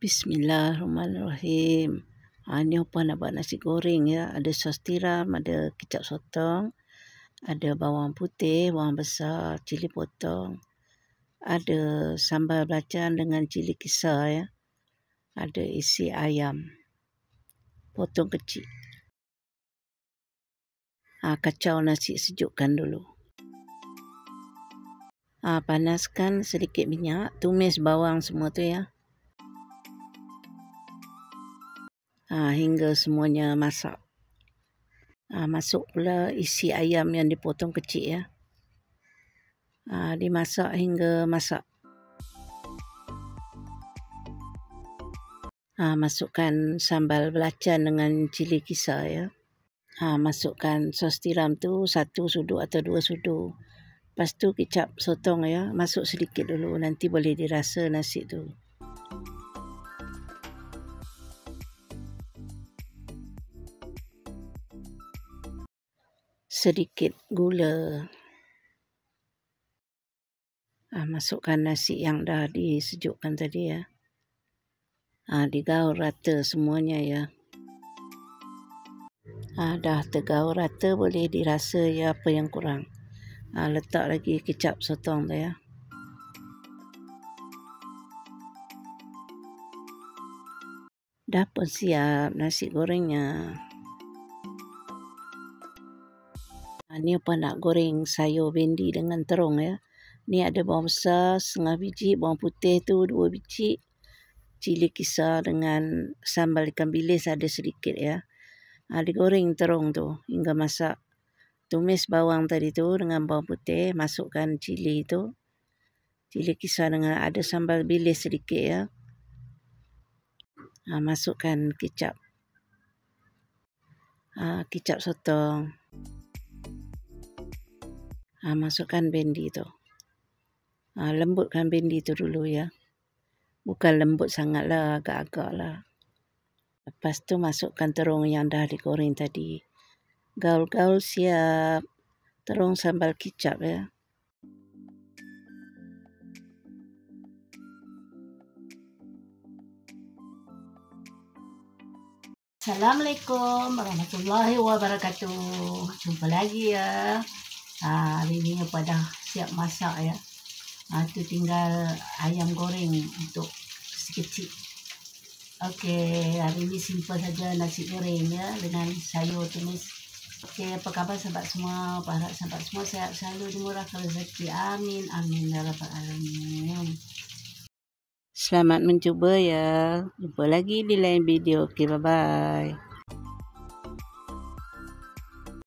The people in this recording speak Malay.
Bismillahirrahmanirrahim. Ni apa nak buat nasi goreng ya. Ada sos tiram, ada kicap sotong, ada bawang putih, bawang besar, cili potong, ada sambal belacan dengan cili kisar ya. Ada isi ayam potong kecil. Kacau nasi, sejukkan dulu. Panaskan sedikit minyak, tumis bawang semua tu ya. Hingga semuanya masak. Masuk pula isi ayam yang dipotong kecil ya. Dimasak hingga masak. Masukkan sambal belacan dengan cili kisar ya. Masukkan sos tiram tu 1 sudu atau 2 sudu. Lepas tu kicap sotong ya, masuk sedikit dulu, nanti boleh dirasa nasi tu. Sedikit gula. Masukkan nasi yang dah disejukkan tadi ya. Digaul rata semuanya ya. Dah tergaul rata, boleh dirasa ya apa yang kurang. Letak lagi kicap sotong tu ya. Dah pun siap nasi gorengnya. Ni apa nak goreng sayur bendi dengan terung ya. Ni ada bawang besar setengah biji, bawang putih tu 2 biji, cili kisar dengan sambal ikan bilis ada sedikit ya. Digoreng terung tu hingga masak. Tumis bawang tadi tu dengan bawang putih, masukkan cili tu. Cili kisar dengan ada sambal bilis sedikit ya. Masukkan kicap. Kicap sotong. Masukkan bendi tu. Lembutkan bendi tu dulu ya. Bukan lembut sangat lah, agak-agak lah. Lepas tu masukkan terung yang dah digoreng tadi. Gaul-gaul siap. Terung sambal kicap ya. Assalamualaikum warahmatullahi wabarakatuh. Jumpa lagi ya. Hari ni apa dah siap masak ya. Tu tinggal ayam goreng untuk kecil. Okey, hari ni simple saja nasi goreng ya dengan sayur tumis. Okey, apa khabar sahabat semua? Harap sahabat semua sehat selalu, dimurahkan rezeki. Amin amin ya rabbal alamin. Selamat mencuba ya. Jumpa lagi di lain video. Okey, bye bye.